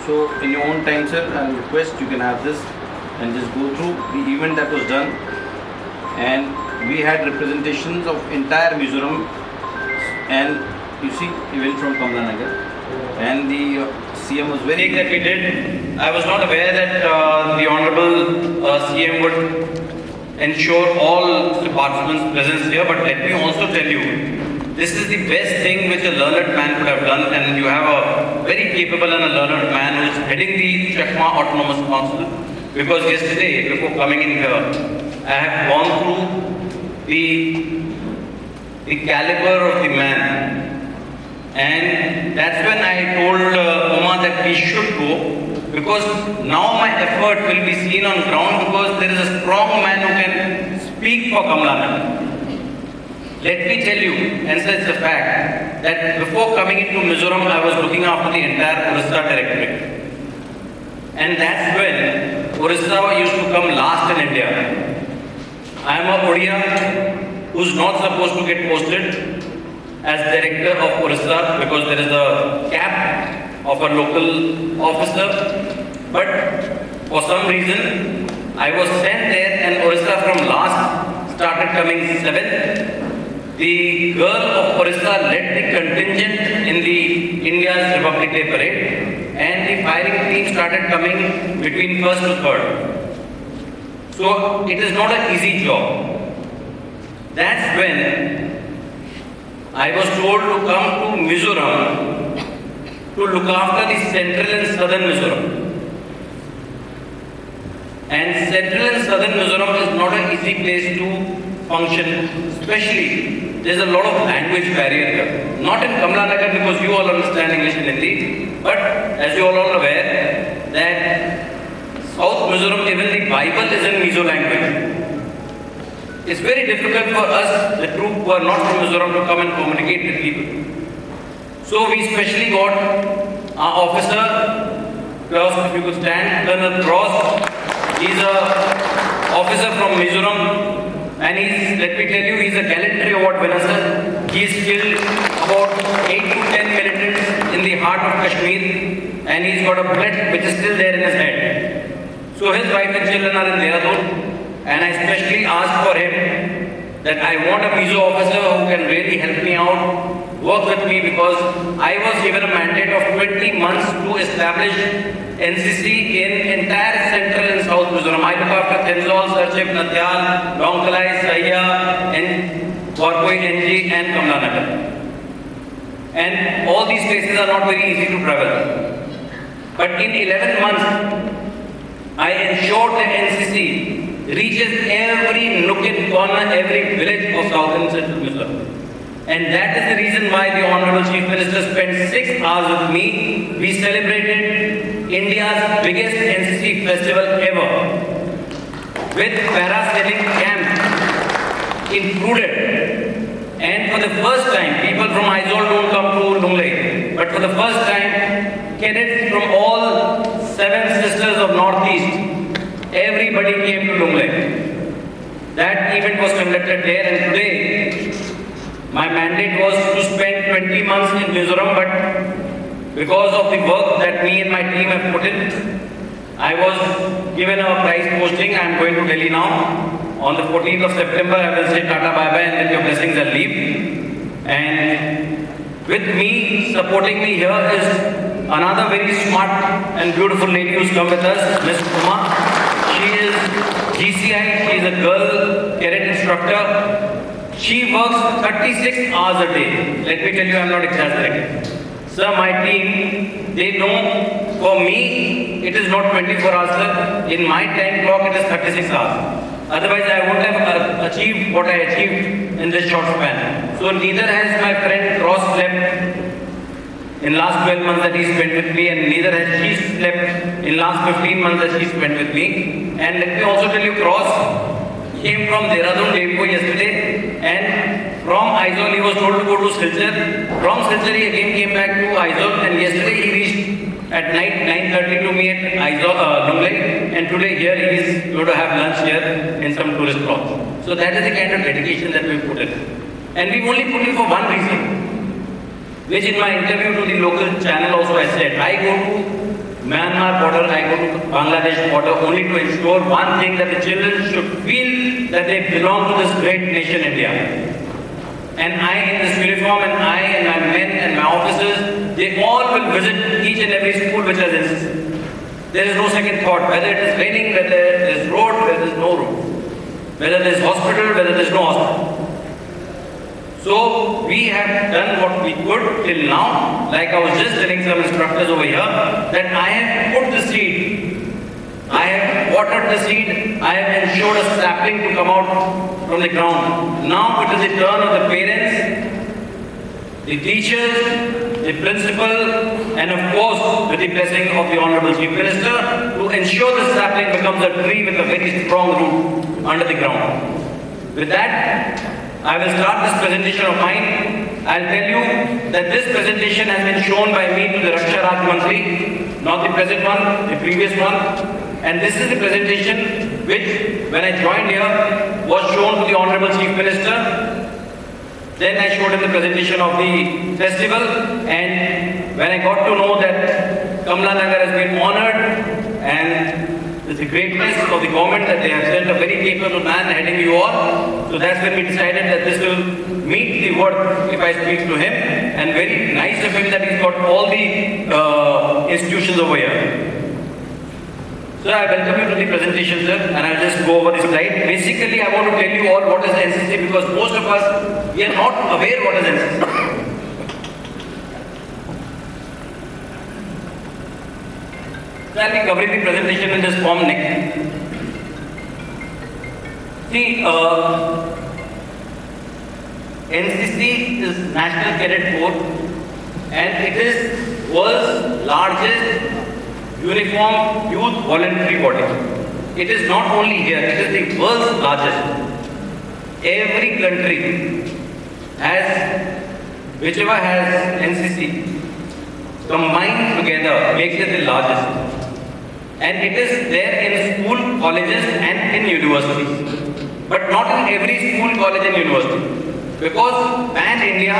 So in your own time, sir, I request you can have this and just go through the event that was done. And we had representations of entire Mizoram, and you see, event from Kamalanagar, and the CM was very that we did. I was not aware that the Honorable CM would ensure all departments' presence here, but let me also tell you, this is the best thing which a learned man could have done, and you have a very capable and a learned man who is heading the Chakma Autonomous Council. Because yesterday, before coming in here, I have gone through the caliber of the man, and that's when I told Uma that we should go, because now my effort will be seen on ground, because there is a strong man who can speak for Kamalanagar. Let me tell you, and such the fact, that before coming into Mizoram, I was looking after the entire Orissa Directorate. And that's when Orissa used to come last in India. I am a Odia who's not supposed to get posted as Director of Orissa because there is a cap of a local officer. But for some reason, I was sent there, and Orissa from last started coming 7th. The girl of Orissa led the contingent in the India's Republic Day parade, and the firing team started coming between 1st to 3rd. So it is not an easy job. That's when I was told to come to Mizoram to look after the central and southern Mizoram. And central and southern Mizoram is not an easy place to function, especially there's a lot of language barrier here. Not in Kamalanagar because you all understand English and Hindi, but as you all are aware that South Mizoram, even the Bible is in Mizo language. It's very difficult for us, the troop who are not from Mizoram, to come and communicate with people. So we specially got our officer, if you could stand, Colonel Cross. He's an officer from Mizoram. And let me tell you, he's a gallantry award winner, sir. He's killed about 8 to 10 militants in the heart of Kashmir, and he's got a bullet which is still there in his head. So his wife and children are in Dehradun, and I specially asked for him that I want a Mizo officer who can really help me out, work with me, because I was given a mandate of 20 months to establish NCC in entire central and south Mizoram. I look after Tenzol, Sarchip, Natyal, Lunglei, Saya, and Warpoi, NG, and Kamalanagar. And all these places are not very easy to travel. But in 11 months, I ensured the NCC reaches every nook and corner, every village of south and central Mizoram. And that is the reason why the Honorable Chief Minister spent 6 hours with me. We celebrated India's biggest NCC festival ever, with parasailing camp included. And for the first time, people from Aizol don't come to Lunglei, but for the first time, cadets from all 7 sisters of Northeast, everybody came to Lunglei. That event was conducted there, and today, my mandate was to spend 20 months in Mizoram, but because of the work that me and my team have put in, I was given a prize posting. I am going to Delhi now. On the 14th of September, I will say Tata bye-bye, and with your blessings I'll leave. And with me, supporting me here is another very smart and beautiful lady who's come with us, Ms. Uma. She is GCI, she is a girl cadet instructor. She works 36 hours a day. Let me tell you, I'm not exaggerating. Sir, my team, they know for me, it is not 24 hours, sir. In my time clock, it is 36 hours. Otherwise, I wouldn't have achieved what I achieved in this short span. So neither has my friend Cross slept in last 12 months that he spent with me, and neither has she slept in last 15 months that she spent with me. And let me also tell you, Cross came from Dehradun Depot yesterday, and from Aizol he was told to go to Silchar. From Silchar he again came back to Aizol, and yesterday he reached at night 9:30 to me at Aizol, Lunglei, and today here he is going to have lunch here in some tourist plots. So that is the kind of dedication that we put in. And we only put in for one reason, which in my interview to the local channel also I said, I go to Myanmar border, I go to Bangladesh border only to ensure one thing, that the children should feel that they belong to this great nation India. And I in this uniform, and I and my men and my officers, they all will visit each and every school which has NCC. There is no second thought, whether it is raining, whether there is road, whether there is no road, whether there is hospital, whether there is no hospital. So we have done what we could till now. Like I was just telling some instructors over here, that I have put the seed, I have watered the seed, I have ensured a sapling to come out from the ground. Now it is the turn of the parents, the teachers, the principal, and of course with the blessing of the Honorable Chief Minister, to ensure the sapling becomes a tree with a very strong root under the ground. With that, I will start this presentation of mine. I'll tell you that this presentation has been shown by me to the Raksha Raj Mantri, not the present one, the previous one. And this is the presentation which, when I joined here, was shown to the Honorable Chief Minister. Then I showed him the presentation of the festival, and when I got to know that Kamalanagar has been honored, and it's the greatness of the government that they have sent a very capable man heading you all. So that's when we decided that this will meet the word if I speak to him, and very nice of him that he's got all the institutions over here. So I welcome you to the presentation, sir, and I'll just go over the slide. Basically, I want to tell you all what is NCC, because most of us, we are not aware what is NCC. So I'll be covering the presentation in this form next. See, NCC is National Cadet Corps, and it is world's largest uniform youth voluntary body. It is not only here, it is the world's largest. Every country has, whichever has NCC, combined together makes it the largest. And it is there in school, colleges and in universities. But not in every school, college and university. Because pan-India,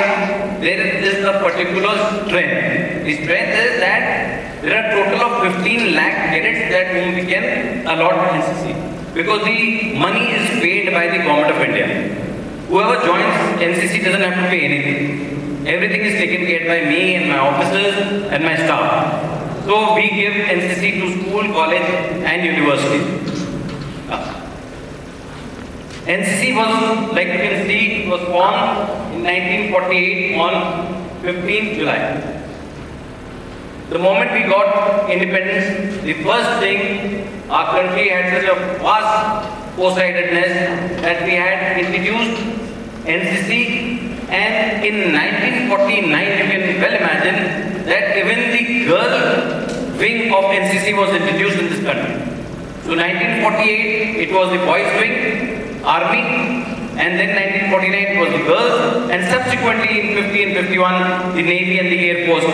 there is a particular strength. The strength is that there are a total of 15 lakh cadets that whom we can allot NCC. Because the money is paid by the government of India. Whoever joins NCC doesn't have to pay anything. Everything is taken care of by me and my officers and my staff. So we give NCC to school, college and university. NCC was, like you can see, was formed in 1948 on 15th July. The moment we got independence, the first thing, our country had such a vast foresightedness that we had introduced NCC, and in 1949 you can well imagine that even the girl wing of NCC was introduced in this country. So 1948 it was the boys wing, army, and then 1949 it was the girls, and subsequently in 50 and 51 the Navy and the Air Force.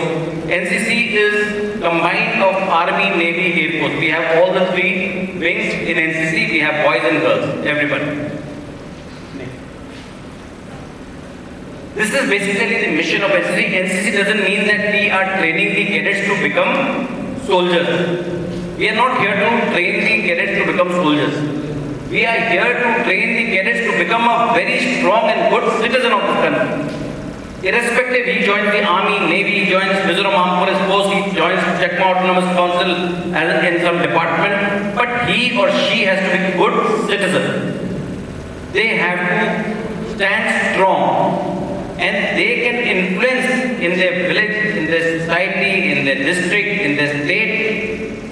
NCC is combined of Army, Navy, Air Force. We have all the three wings in NCC. We have boys and girls, everybody. This is basically the mission of NCC. NCC doesn't mean that we are training the cadets to become soldiers. We are not here to train the cadets to become soldiers. We are here to train the cadets to become a very strong and good citizen of this country. Irrespective, he joins the army, navy, he joins Mizoram Armed Police Force, he joins Chakma Autonomous Council as in some department, but he or she has to be a good citizen. They have to stand strong, and they can influence in their village, in their society, in their district, in their state,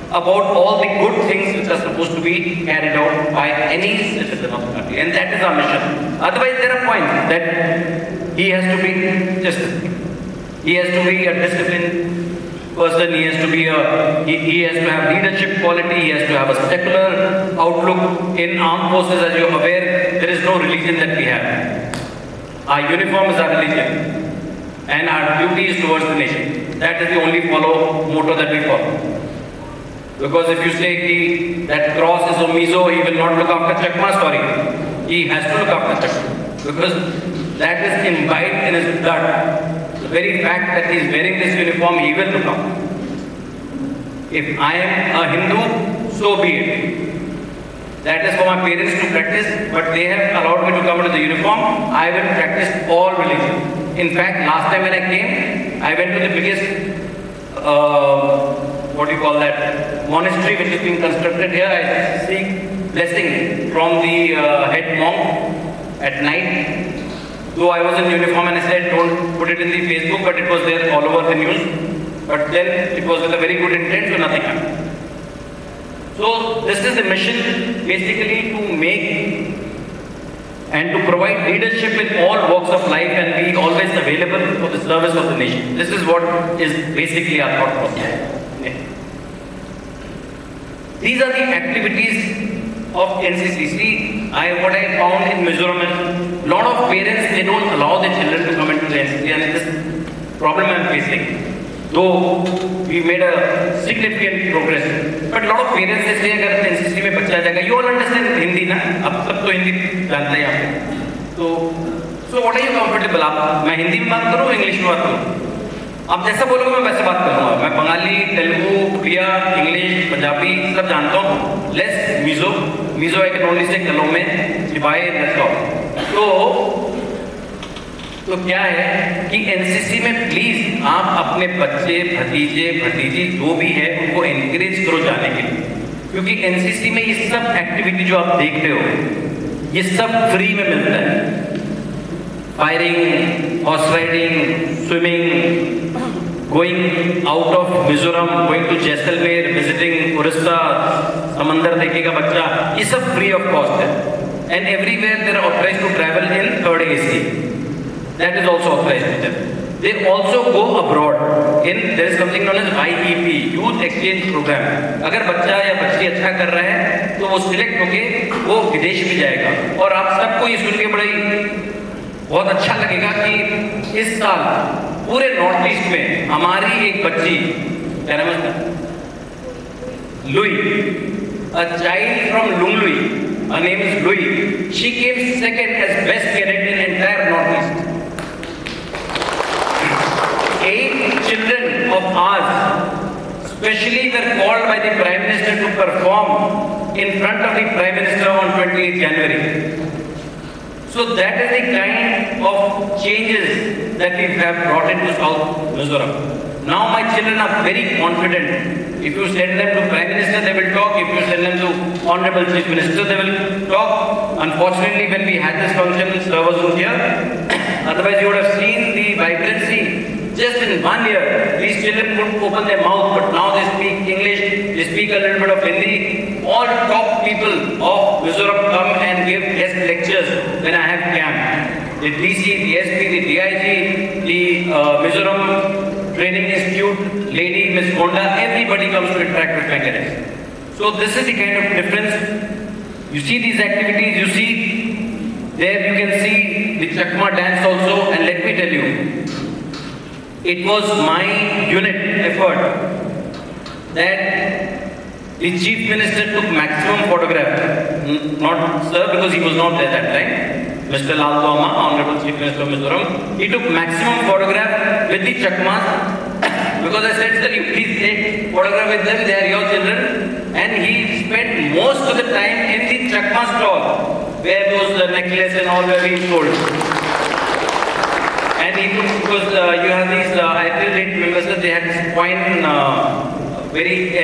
about all the good things which are supposed to be carried out by any citizen of the country. And that is our mission. Otherwise, there are points that he has to be just, he has to be a disciplined person, he has to be he has to have leadership quality, he has to have a secular outlook. In armed forces, as you are aware, there is no religion that we have. Our uniform is our religion, and our duty is towards the nation. That is the only motto that we follow. Because if you say that cross is a Mizo, he will not look after Chakma, sorry. He has to look after Chakma. Because that is imbibed in his blood. The very fact that he is wearing this uniform, he will look after. If I am a Hindu, so be it. That is for my parents to practice, but they have allowed me to come into the uniform. I will practice all religions. In fact, last time when I came, I went to the biggest, what do you call that, monastery which is being constructed here. I seek blessing from the head monk at night. Though I was in uniform and I said don't put it in the Facebook, but it was there all over the news. But then it was with a very good intent, so nothing happened. So this is the mission, basically to make and to provide leadership in all walks of life and be always available for the service of the nation. This is what is basically our thought process. Yeah. These are the activities of NCC. See, what I found in Mizoram is a lot of parents, they don't allow their children to come into the NCC, and this problem I am facing. Though we made a significant progress, but a lot of parents they say अगर NCC में बच्चा जाएगा, you all understand Hindi ना, अब तक तो हिंदी जानते हैं यहाँ पे, so what are you comfortable? आप मैं हिंदी में बात करूँ, इंग्लिश में बात करूँ, आप जैसा बोलोगे मैं वैसे बात करूँगा, मैं बंगाली, तेलुगु, उड़िया, इंग्लिश, पंजाबी सब जानता हूँ, less Mizo I can only say कलों में सिवाय that's all. तो क्या है कि एनसीसी में प्लीज आप अपने बच्चे, भतीजे, भतीजी जो भी है उनको एनकरेज करो जाने के लिए, क्योंकि एनसीसी में ये सब एक्टिविटी जो आप देख रहे हो ये सब फ्री में मिलता है. Firing, horse riding, swimming, going out of Mizoram, going to Jaisalmer, visiting Orissa, समंदर देखेगा बच्चा, ये सब फ्री ऑफ कॉस्ट है. And everywhere they are authorised to travel in 3rd AC. That is also authorized to them. They also go abroad in, there is something known as IEP, Youth Exchange Program. अगर बच्चा या बच्ची अच्छा कर रहा है तो वो सिलेक्ट होके वो विदेश भी जाएगा. और आप सबको ये सुन के बहुत अच्छा लगेगा कि इस साल पूरे नॉर्थ ईस्ट में हमारी एक बच्ची, क्या नाम है उसका, Louis, a child from Lunglei, her name is Louis. She came second as best cadet in entire North East. 8 children of ours, specially were called by the Prime Minister to perform in front of the Prime Minister on 28th January. So that is the kind of changes that we have brought into South Mizoram. Now my children are very confident. If you send them to Prime Minister, they will talk. If you send them to Hon'ble Chief Minister, they will talk. Unfortunately, when we had this function, sir was not here. Otherwise, you would have seen the vibrancy. Just in 1 year, these children couldn't open their mouth, but now they speak English, they speak a little bit of Hindi. All top people of Mizoram come and give guest lectures when I have camp. The DC, the SP, the DIG, the Mizoram Training Institute, Lady, Miss Honda, everybody comes to interact with my cadets. So this is the kind of difference. You see these activities, you see, there you can see the Chakma dance also, and let me tell you, it was my unit effort that the Chief Minister took maximum photograph. Not sir, because he was not there that time. Mr. Lal Doma, Honorable Chief Minister of Mizoram, he took maximum photograph with the Chakmas because I said, sir, you please take photograph with them, they are your children. And he spent most of the time in the Chakma stall, where those necklace and all were being sold. And he took, because you have these, I didn't remember, they had this coin, very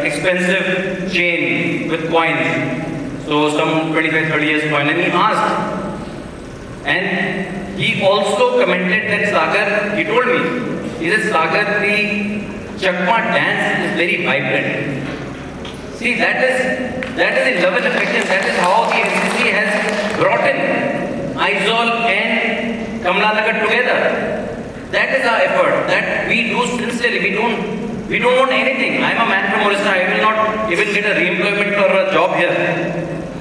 expensive chain with coins. So some 25-30 years coin. And he asked, and he also commented that Sagar, he told me, he said, Sagar, the Chakma dance is very vibrant. See, that is the love and affection, that is how the NCC has brought in Aizawl and Kamalanagar together. That is our effort, that we do sincerely, we don't want anything. I am a man from Orissa, I will not even get a re-employment or a job here.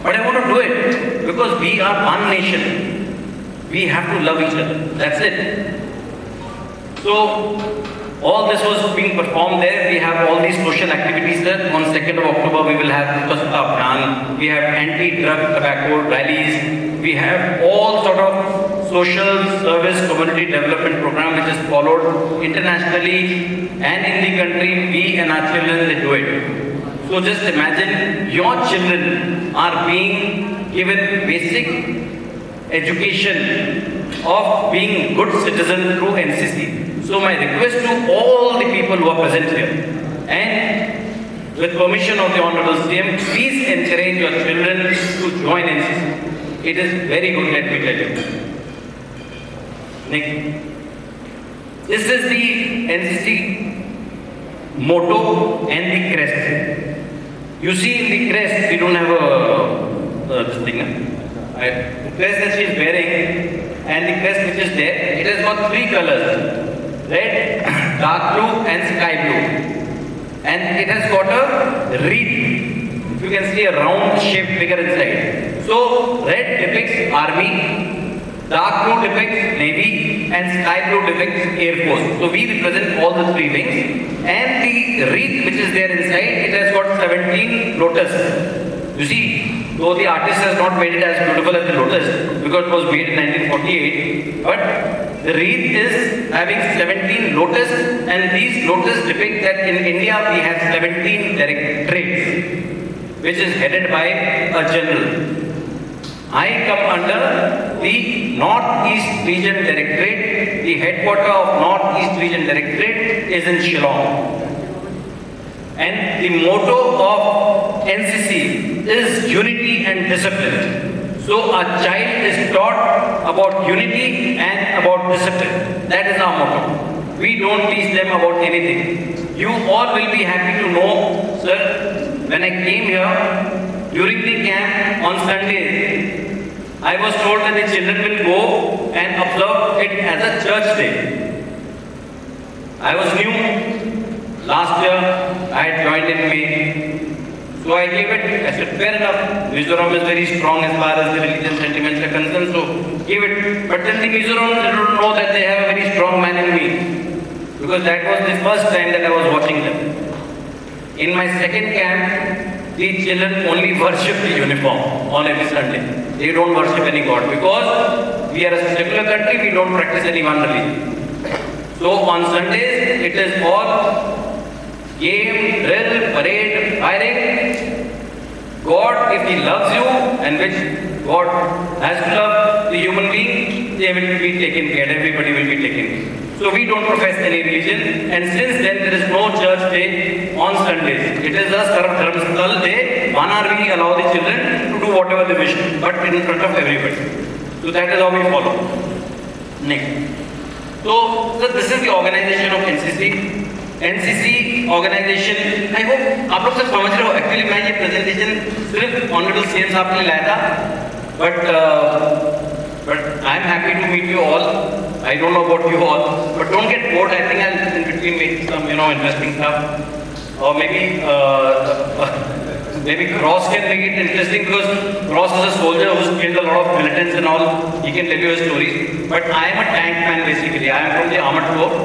But I want to do it because we are one nation. We have to love each other. That's it. So, All this was being performed there. We have all these social activities there. On 2nd of October, we will have Swachhata Abhiyan. We have anti-drug tobacco rallies. We have all sort of social service community development program which is followed internationally and in the country. We and our children, they do it. So just imagine your children are being given basic education of being good citizen through NCC. So my request to all the people who are present here, and with permission of the Hon'ble CM, please encourage your children to join NCC. It is very good, let me tell you. Next. This is the NCC motto and the crest. You see in the crest, we don't have this thing. The crest that she is wearing and the crest which is there, it has got 3 colors. Red, dark blue and sky blue. And it has got a wreath. You can see a round shaped figure inside. So, red depicts army, dark blue depicts navy and sky blue depicts air force. So, we represent all the 3 wings. And the wreath which is there inside, it has got 17 lotus. You see, though the artist has not made it as beautiful as the lotus because it was made in 1948, but the wreath is having 17 lotus, and these lotus depict that in India we have 17 directorates, which is headed by a general. I come under the Northeast Region Directorate. The headquarter of Northeast Region Directorate is in Shillong. And the motto of NCC is unity and discipline. So a child is taught about unity and about discipline. That is our motto. We don't teach them about anything. You all will be happy to know, sir, when I came here, during the camp on Sunday, I was told that the children will go and observe it as a church day. I was new. Last year, I had joined in May. So I gave it, I said, fair enough. Mizoram is very strong as far as the religious sentiments are concerned, so give it. But then the Mizoram didn't know that they have a very strong man in me. Because that was the first time that I was watching them. In my second camp, the children only worship the uniform on every Sunday. They don't worship any god because we are a secular country, we don't practice any one religion. So on Sundays, it is all game, drill, parade, firing. God, if He loves you, and which God has to love the human being, they will be taken care, everybody will be taken care. So we don't profess any religion, and since then there is no church day on Sundays. It is a Sarv Dharm Sthal day. One hour we allow the children to do whatever they wish, but in front of everybody. So that is how we follow. Next. So this is the organization of NCC. NCC organization, I hope आप लोग सब समझ रहे हो. Actually मैं ये presentation सिर्फ Hon'ble CM साहब के लिए लाया था, but I am happy to meet you all. I don't know about you all, but don't get bored. I think I'll in between make some interesting stuff, or maybe Cross can make it interesting because Cross is a soldier who's killed a lot of militants and all. He can tell you his stories. But I am a tank man basically. I am from the armored corps.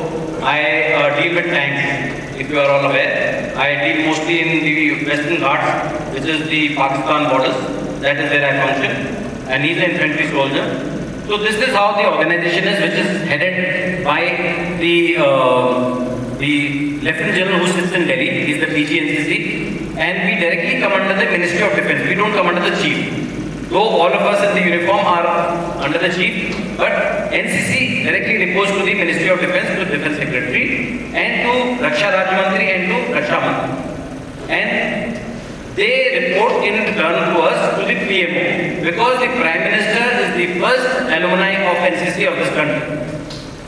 I deal with tanks, if you are all aware. I deal mostly in the Western Ghats, which is the Pakistan borders. That is where I function. And he's an infantry soldier. So this is how the organization is, which is headed by the Lieutenant General who sits in Delhi. He's the PG NCC. And we directly come under the Ministry of Defence. We don't come under the Chief. Though all of us in the uniform are under the Chief, but NCC directly reports to the Ministry of Defence, to the Defence Secretary, and to Raksha Raj Mantri and to Raksha Mantri. And they report in return to us to the PMO, because the Prime Minister is the first alumni of NCC of this country.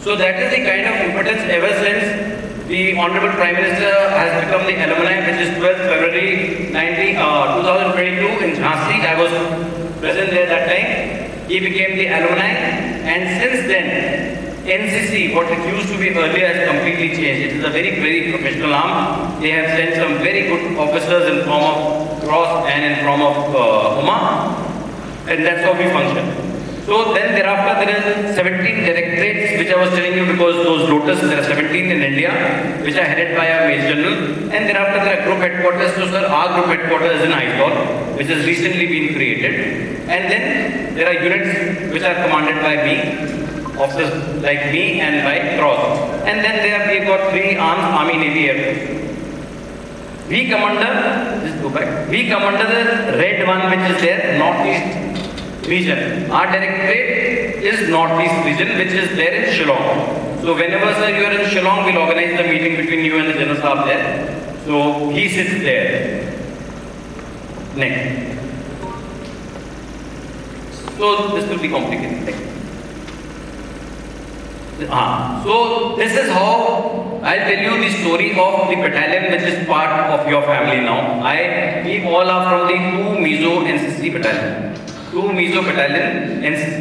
So that is the kind of importance ever since the Honorable Prime Minister has become the alumni, which is 12th February 2022 in Jhansi. I was present there that time. He became the alumni, and since then, NCC, what it used to be earlier, has completely changed. It is a very, very professional arm. They have sent some very good officers in form of Cross and in form of Hmar, and that's how we function. So then thereafter there are 17 directorates which I was telling you, because those lotus, there are 17 in India which are headed by a Major General, and thereafter there are group headquarters. So sir, our group headquarters is in Aizawl, which has recently been created, and then there are units which are commanded by me, officers like me and by Cross, and then there we got 3 arms, Army, Navy, Air Force. We come under, just go back, we come under the red one which is there, Northeast region. Our directorate is Northeast region, which is there in Shillong. So whenever sir you are in Shillong, we'll organize the meeting between you and the General Staff there. So he sits there. Next. So this will be complicated. So this is how I'll tell you the story of the battalion which is part of your family now. We all are from the 2 Mizo NCC battalion. 2 Mizo Battalion NCC.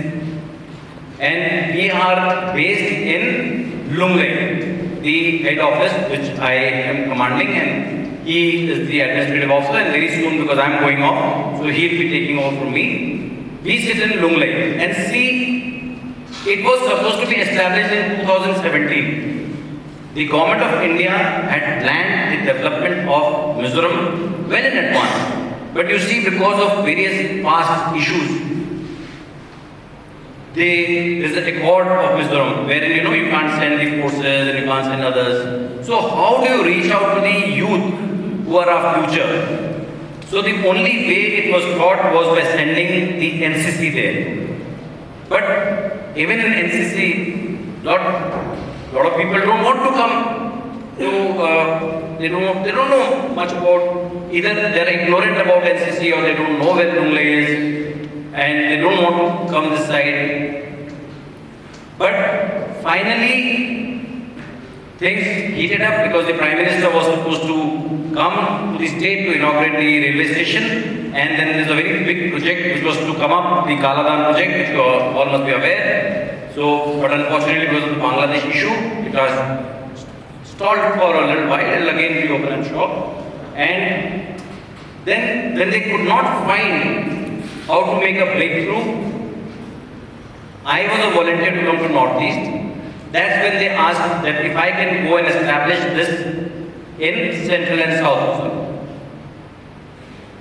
And we are based in Lunglei, the head office which I am commanding, and he is the administrative officer, and very soon, because I am going off, so he will be taking over from me. We sit in Lunglei, and see, it was supposed to be established in 2017. The government of India had planned the development of Mizoram well in advance. But you see, because of various past issues, there is a accord of Mizoram wherein you can't send the forces and you can't send others. So how do you reach out to the youth who are our future? So the only way it was thought was by sending the NCC there. But even in NCC, lot of people don't want to come to, they don't know much about, either they are ignorant about NCC or they don't know where Lunglei is and they don't want to come this side. But finally, things heated up because the Prime Minister was supposed to come to the state to inaugurate the railway station, and then there's a very big project which was to come up, the Kaladan project, which you all must be aware. So, but unfortunately because of the Bangladesh issue, it was stalled for a little while and again reopened and shop. And then when they could not find how to make a breakthrough, I was a volunteer to come to Northeast. That's when they asked that if I can go and establish this in Central and South.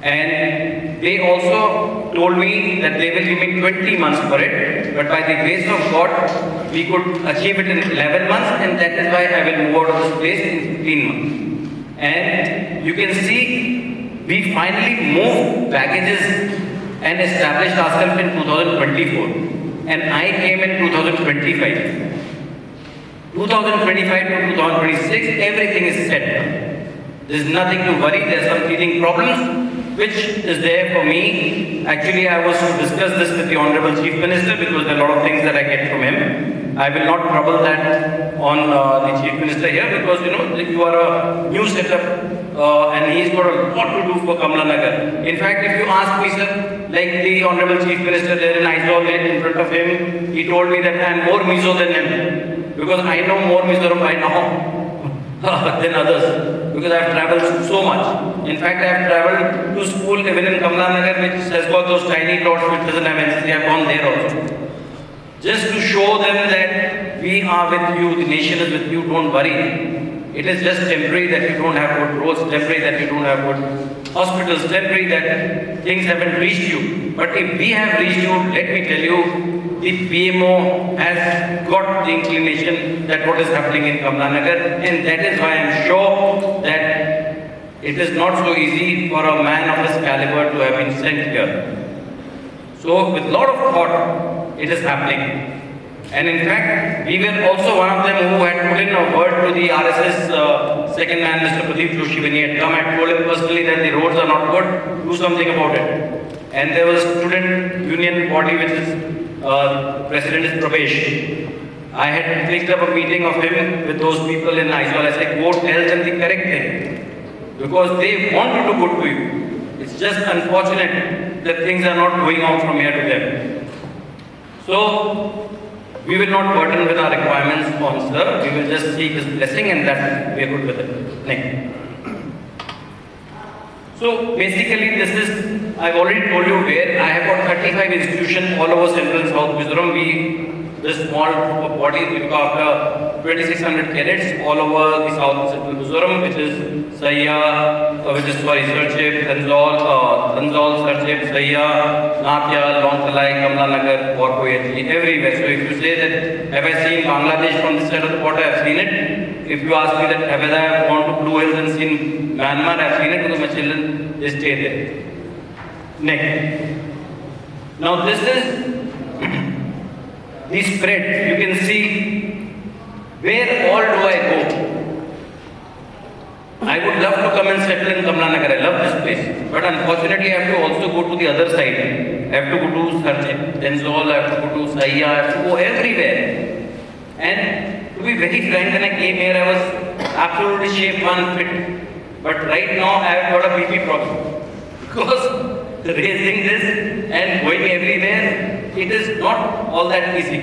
And they also told me that they will give me 20 months for it, but by the grace of God, we could achieve it in 11 months, and that is why I will move out of this place in 15 months. And you can see, we finally moved packages and established ourselves in 2024. And I came in 2025. 2025 to 2026, everything is set. There is nothing to worry. There are some teething problems, which is there for me. Actually, I was to discuss this with the Honorable Chief Minister because there are a lot of things that I get from him. I will not trouble that on the Chief Minister here because you are a new setup and he's got a lot to do for Kamalanagar. In fact, if you ask me, sir, like the Honorable Chief Minister there in Aizawl, in front of him, he told me that I am more Mizo than him. Because I know more Mizoram by now than others. Because I have travelled so much. In fact, I have travelled to school even in Kamalanagar, which has got those tiny plots which doesn't have NCC. I have gone there also. Just to show them that we are with you, the nation is with you, don't worry. It is just temporary that you don't have good roads, temporary that you don't have good hospitals, temporary that things haven't reached you. But if we have reached you, let me tell you, the PMO has got the inclination that what is happening in Kamalanagar, and that is why I am sure that it is not so easy for a man of this caliber to have been sent here. So with a lot of thought, it is happening. And in fact, we were also one of them who had put in a word to the RSS second man, Mr. Pradeep Joshi, when he had come and told him personally that the roads are not good, do something about it. And there was a student union body which is President is Pravesh. I had fixed up a meeting of him with those people in Aizawl. I said, go tell them the correct thing. Because they want to do good to you. It's just unfortunate that things are not going on from here to there. So, we will not burden with our requirements on sir. We will just seek his blessing and that we are good with it. Next. So basically this is, I've already told you where, I have got 35 institutions all over Central and South Mizoram. This small group of bodies, we look after 2600 cadets all over the South and Central Mizoram, which is Saya, Sarchip, Tanzol, Sarchip, Saya, Natya, Longthalai, Kamalanagar, Porkoyati, everywhere. So if you say that, have I seen Bangladesh from this side of the border, I have seen it. If you ask me that, have I gone to Blue Hills and seen Myanmar, I have seen it because my children, they stay there. Next. Now this is the spread. You can see where all do I go. I would love to come and settle in Kamalanagar. I love this place. But unfortunately, I have to also go to the other side. I have to go to Sarchip, Tenzol, I have to go to Saya, I have to go everywhere. And to be very frank, when I came here, I was absolutely shape unfit. But right now, I have got a BP problem. Because raising this and going everywhere, it is not all that easy.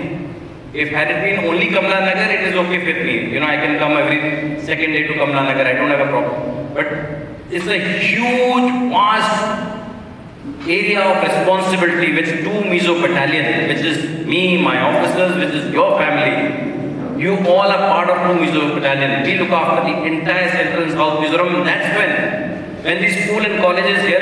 If had it been only Kamalanagar, it is okay with me. You know, I can come every second day to Kamalanagar, I don't have a problem. But it's a huge, vast area of responsibility which two Mizo Battalion, which is me, my officers, which is your family, you all are part of two Mizo Battalion. We look after the entire Central and South Mizoram, and that's when the school and colleges here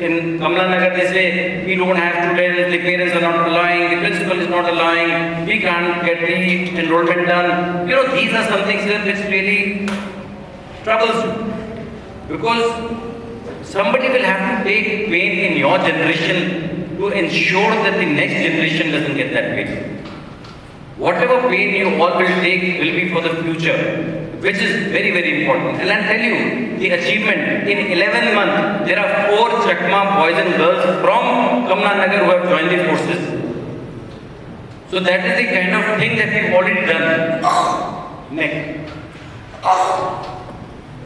in Kamalanagar, they say, we don't have students, the parents are not allowing, the principal is not allowing, we can't get the enrollment done. You know, these are some things which really troubles you. Because somebody will have to take pain in your generation to ensure that the next generation doesn't get that pain. Whatever pain you all will take will be for the future, which is very, very important. And I'll tell you, the achievement, in 11 months, there are 4 Chakma boys and girls from Kamalanagar who have joined the forces. So that is the kind of thing that we've already done. Next.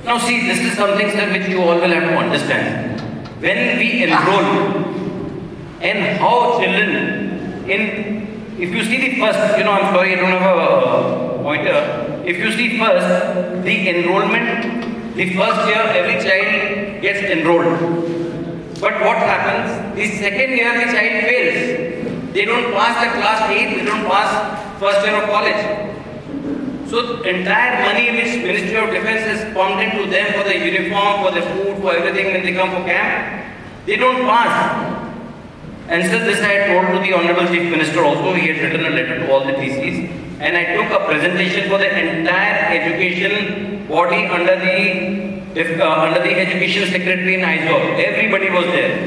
Now see, this is something, sir, which you all will have to understand. When we enroll, and how children if you see the first, I'm sorry, I don't have a pointer. If you see first, the enrollment, the first year, every child gets enrolled. But what happens? The second year, the child fails. They don't pass the class 8, they don't pass first year of college. So entire money which Ministry of Defence has pumped into them for the uniform, for the food, for everything when they come for camp, they don't pass. And so this I had told to the Honorable Chief Minister also. He had written a letter to all the TCs, and I took a presentation for the entire education body under the Education Secretary in Mizo. Everybody was there.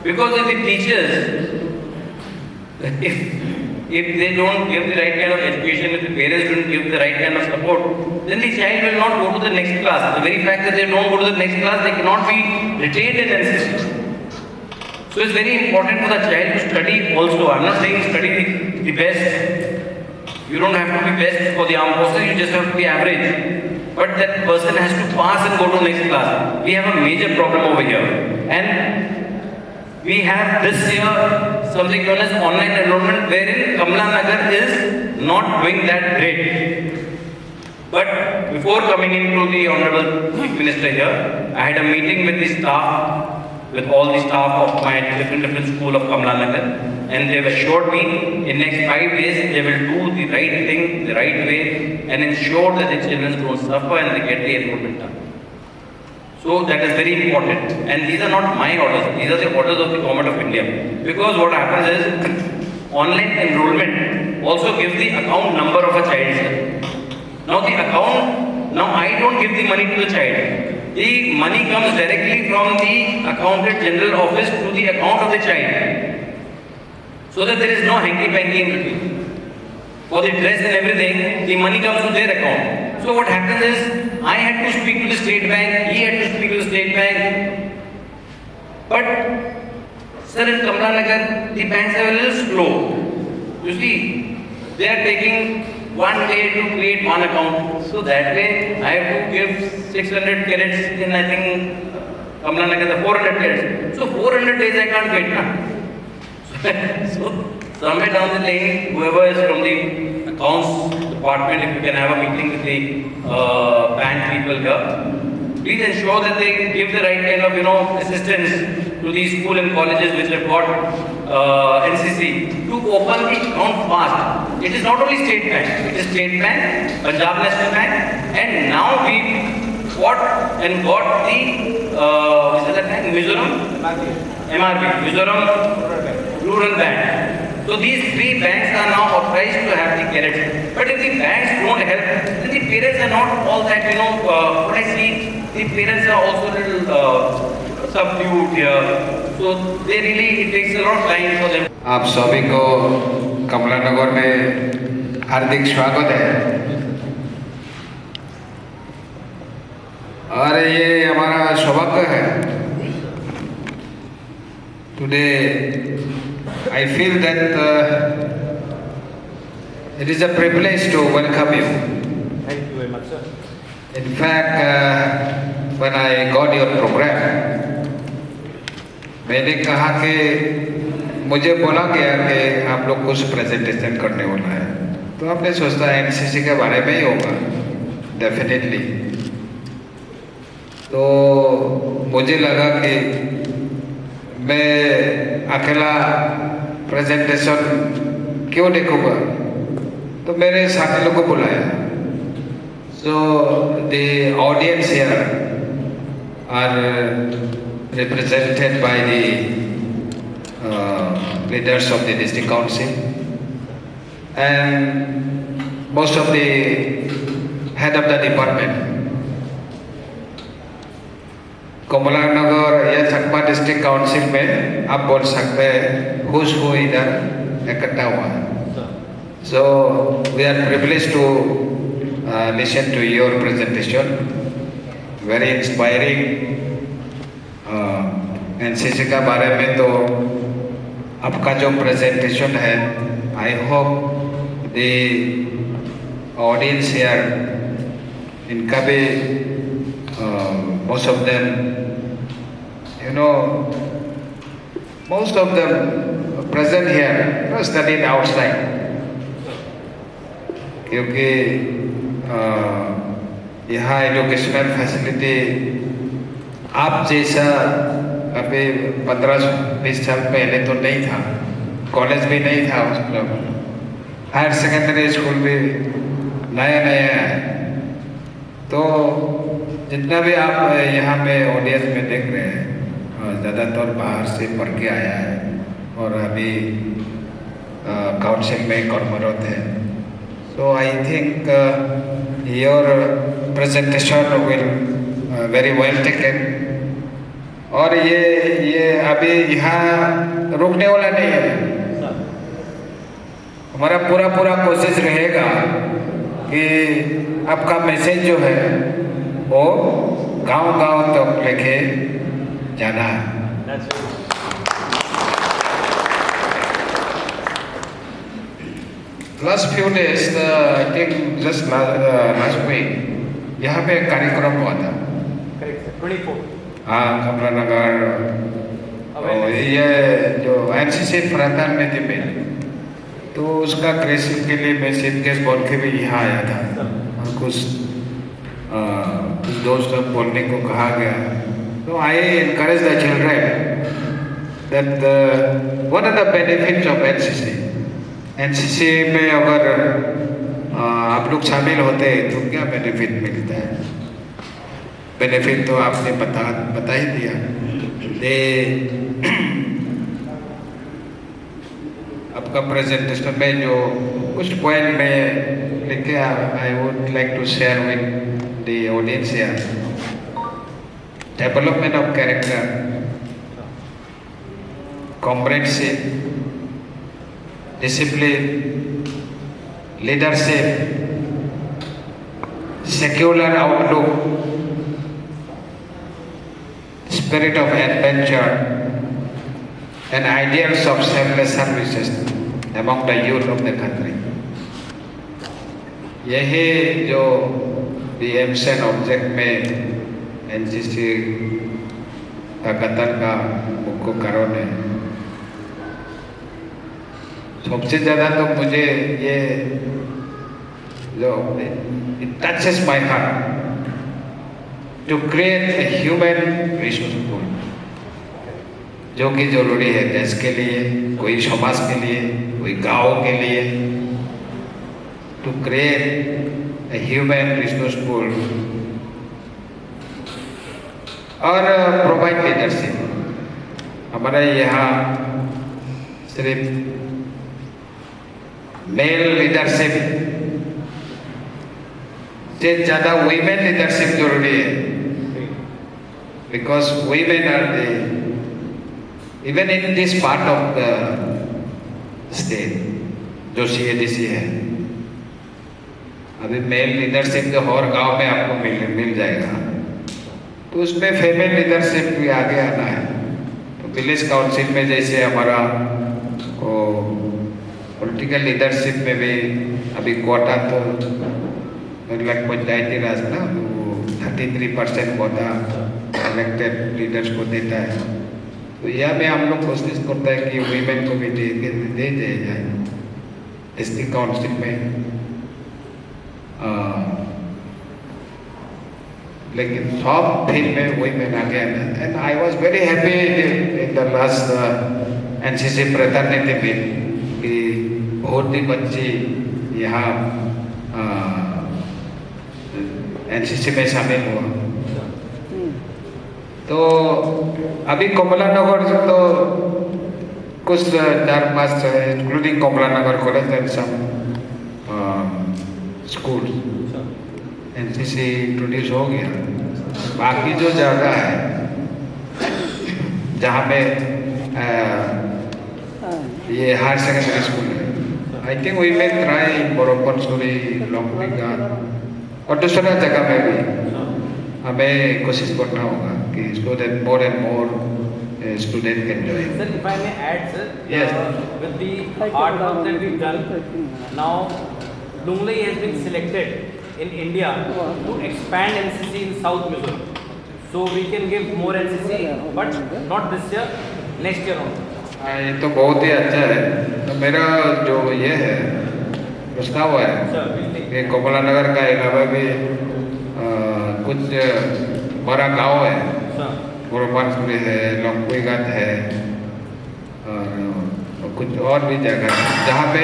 Because of the teachers, if they don't give the right kind of education, if the parents don't give the right kind of support, then the child will not go to the next class. The very fact that they don't go to the next class, they cannot be retained in NCC. So it's very important for the child to study also. I'm not saying study the best. You don't have to be best for the armed forces, you just have to be average. But that person has to pass and go to next class. We have a major problem over here. And we have this year something known as online enrollment, wherein Kamalanagar is not doing that great. But before coming into the Honorable Chief Minister here, I had a meeting with the staff, with all the staff of my different school of Kamalanagar, and they have assured me in next 5 days they will do the right thing, the right way, and ensure that the children don't suffer and they get the enrollment done. So that is very important. And these are not my orders, these are the orders of the Government of India. Because what happens is, online enrollment also gives the account number of a child. Now I don't give the money to the child. The money comes directly from the Accountant General Office to the account of the child. So that there is no hanky-panky in between. For the dress and everything, the money comes to their account. So what happens is, I had to speak to the State Bank, he had to speak to the State Bank. But, sir, in Kamalanagar, the banks are a little slow. You see, they are taking 1 day to create one account. So that way, I have to give 600 cadets in, I think, Kamalanagar, the 400 cadets. So 400 days I can't wait, na? So somewhere down the lane, whoever is from the accounts department, if you can have a meeting with the bank people here, please ensure that they give the right kind of assistance to these school and colleges which have got NCC to open the account fast. It is not only State Bank, it is State Bank, Punjab National Bank, and now we got the which is that bank? Mizoram MRB, Mizoram Rural Bank. So these three banks are now authorized to have the cadets. But if the banks don't help, then the parents are not all that, what I see, the parents are also a little subdued here. So they really, it takes a lot of time for them. आप सभी को कमलानगर में हार्दिक स्वागत है। और ये हमारा सौभाग्य है। Today I feel that it is a privilege to welcome you. Thank you very much, sir. In fact, when I got your program, मैंने कहा कि मुझे बोला गया कि आप लोग कुछ प्रेजेंटेशन करने वाला है, तो आपने सोचा एनसीसी के बारे में ही होगा, डेफिनेटली। तो मुझे लगा कि मैं अकेला प्रेजेंटेशन क्यों देखूँगा, तो मेरे साथी लोगों को बुलाया। So the audience here are represented by the leaders of the district council and most of the head of the department. Kamlanagar या चकमा डिस्ट्रिक्ट काउंसिल में आप बोल सकते हैं खुश हो इधर इकट्ठा हुआ। So we are privileged to listen to your presentation, very inspiring. NCC का बारे में तो आपका जो प्रेजेंटेशन है, I hope the audience here, इनका भी most of them, most of them present here studied outside, क्योंकि यहाँ एजुकेशनल फैसिलिटी आप जैसा अभी 15-20 साल पहले तो नहीं था, कॉलेज भी नहीं था, उस हायर सेकेंडरी स्कूल भी नया नया है। तो जितना भी आप यहाँ पे ऑडियंस में देख रहे हैं, ज़्यादातर बाहर से पढ़ के आया है और अभी काउंसिल में कर्मरत है। So I think your presentation will very well taken. और ये अभी यहाँ रुकने वाला नहीं है। हमारा पूरा कोशिश रहेगा कि आपका मैसेज जो है वो गांव-गांव तक लेके जाना है। Last few days, I think just last week, यहाँ पे कार्यक्रम हुआ था। Correct, sir. 24. हाँ, कमलानगर ये जो एनसीसी फraternity में, तो उसका क्रेसिंग के लिए मैं चीफ गेस्ट बोल के भी यहाँ आया था और कुछ दोस्त बोलने को कहा गया। तो I encourage the children that what are the benefits of NCC? NCC में अगर आप लोग शामिल होते हैं तो क्या बेनिफिट मिलता है? बेनिफिट तो आपने बता ही दिया। आपका प्रेजेंटेशन में जो कुछ पॉइंट में लिखे, I would like to share with the audience here. Development of character, comradeship, discipline, leadership, secular outlook, spirit of adventure, and ideals of selfless services among the youth of the country. यही जो AIIMS and object में NCC का Qatar का मुख्य कारण है। सबसे ज़्यादा तो मुझे ये जो touches my heart to create a human resource pool, जो कि जरूरी है देश के लिए, कोई समाज के लिए, कोई गांव के लिए, to create a human resource pool और provide leadership. हमारे यहाँ सिर्फ मेल लीडरशिप से ज़्यादा women leadership जरूरी है, because women are the even in this part of the state जो CADC है, अभी मेल लीडरशिप जो हर गांव में आपको मिल जाएगा, तो उसमें फीमेल लीडरशिप भी आगे आना है। तो विलेज काउंसिल में जैसे हमारा पॉलिटिकल लीडरशिप में भी अभी कोटा तो मतलब पंचायती राज ना, वो 33% कोटा इलेक्टेड लीडर्स को देता है। तो यह भी हम लोग कोशिश करते हैं कि वीमेन को भी दे दिया जाए डिस्ट्रिक्ट काउंसिल में। लेकिन सब फील्ड में वीमेन आ गया, and I was very happy in the last NCC fraternity meet कि बहुत ही बच्ची यहाँ NCC में शामिल हुआ। तो अभी कमलानगर तो कुछ 4-5 including Kamlanagar college and some school NCC introduce हो गया। बाकी जो जगह है जहाँ पे ये हायर सेकेंडरी स्कूल है, I think we may try बोरोपनसुरी, लंगले और दूसरा जगह में भी हमें कोशिश करना होगा कि student more and more student can join. Sir, if I may add, sir, Yes. with the hard work that we've done, now Lunglei has been selected in India to expand NCC in South Mizoram. So we can give more NCC, but not this year, next year only. ये तो बहुत ही अच्छा है। तो मेरा जो ये है प्रस्ताव है कि कमलानगर का अलावा भी कुछ बड़ा गांव है, बोरोपनसुरी है, लंगले है और कुछ और भी जगह है जहाँ पे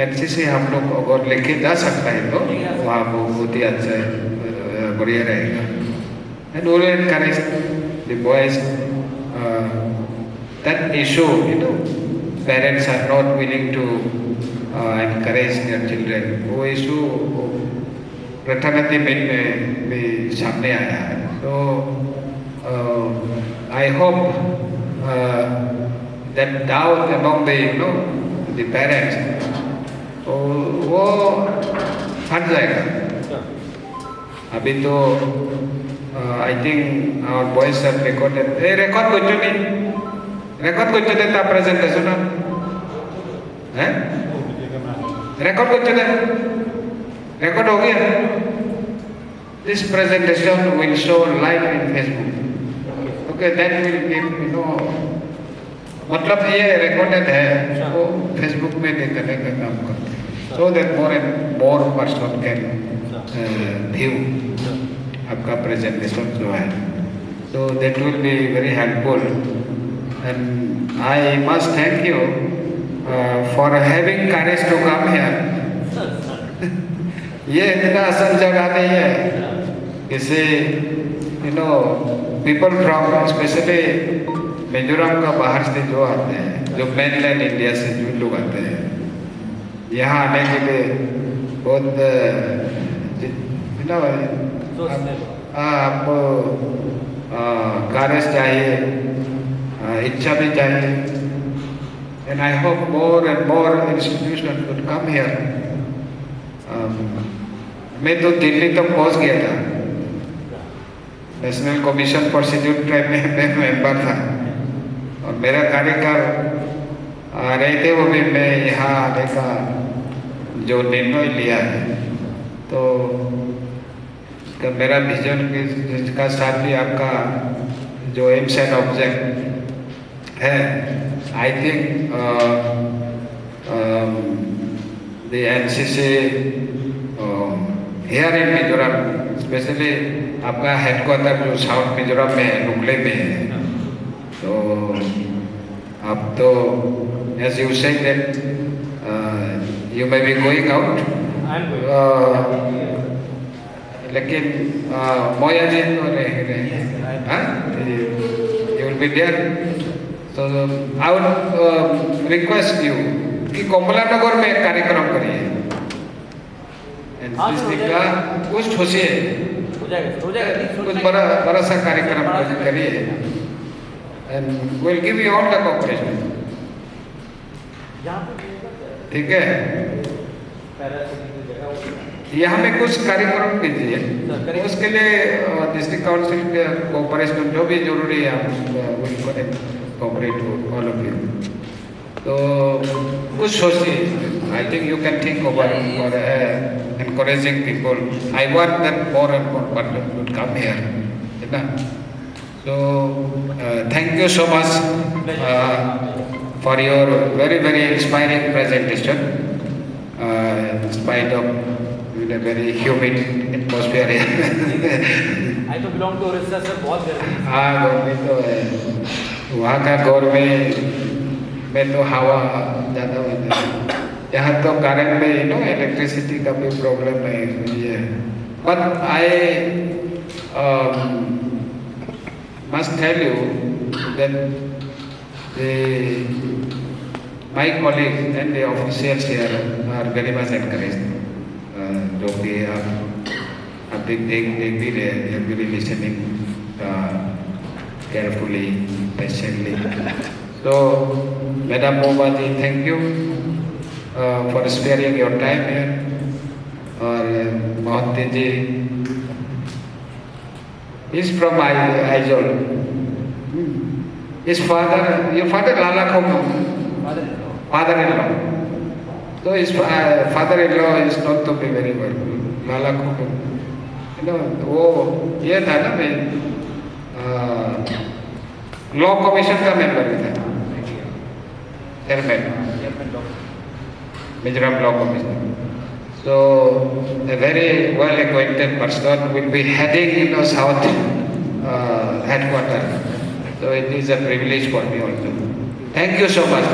NCC हम लोग अगर लेके जा सकता है तो वहाँ बहुत ही अच्छा बढ़िया रहेगा। And we will encourage the boys that issue, parents are not willing to encourage their children, वो issue फ्रेटर्निटी मीट में भी सामने आया है। तो I hope that doubt among the parents वो हट जाएगा। अभी तो I think our boys have recorded. Record करते नहीं था presentation है? Record करते थे? Record हो गया? This presentation will show live in Facebook. Okay, that will give मतलब ये recorded है, वो Facebook में देखने का काम करते हैं, so that more and more person can view आपका presentation जो है, so that will be very helpful, and I must thank you for having courage to come here. ये इतना आसान जगह नहीं है, इसे people from especially मिजोरम का बाहर से जो आते हैं, जो मेनलैंड इंडिया से जो लोग आते हैं, यहाँ आने के लिए बहुत आपको कार्य चाहिए, इच्छा भी चाहिए, and I hope more and more institutions would come here. मैं तो दिल्ली तक पहुँच गया था, national commission for scheduled tribe में मैं मेंबर था, और मेरा कार्यकाल रहते हुए भी मैं यहाँ आने का जो निर्णय लिया है, तो मेरा विजन का साथ भी आपका जो एम्स एंड ऑब्जेक्ट है, I think the NCC here in Mizoram specially आपका हेडक्वार्टर जो साउथ मिजोरम में है, लुंगले में है, तो आप तो as you said that you may be going out, I am going. लेकिन मोया जी तो रहे, हाँ, you will be there. So I would request you कि कमलानगर में एक कार्यक्रम करिए, डिस्ट्रिक्ट का कुछ ठोसिए, हो जाएगा कुछ बड़ा सा कार्यक्रम करिए, and we'll give you all the cooperation. ठीक है, यहाँ में कुछ कार्यक्रम कीजिए, उसके लिए डिस्ट्रिक्ट काउंसिल के कोऑपरेशन जो भी जरूरी है, हम कोऑपरेट ऑल ऑफ यू. तो कुछ सोचिए. I think you can think over for encouraging people. I want that more and more people would come here. You know? So thank you so much for your very very inspiring presentation. In spite of a very humid atmosphere here. I तो belong to Orissa sir, बहुत गर्मी है. हाँ, गर्मी तो है. वहाँ का गर्मी में तो हवा ज़्यादा होता है. यहाँ तो करंट में इलेक्ट्रिसिटी का भी प्रॉब्लम है ये. But I must tell you that my colleagues and the officials here are very much encouraged. जो कि आप देख भी रहे, you're really listening carefully, patiently. So, Madam Mobaji, thank you for sparing your time here. और Mohanty ji, he's from Aizawl. His father, your father Lala Khom, father-in-law. So his father-in-law is not to be very well. Lala Khom, वो ये था ना, मैं law commission का member भी था, chairman Mizoram law commission. So a very well acquainted person will be heading South headquarters. So it is a privilege for me also. Thank you so much.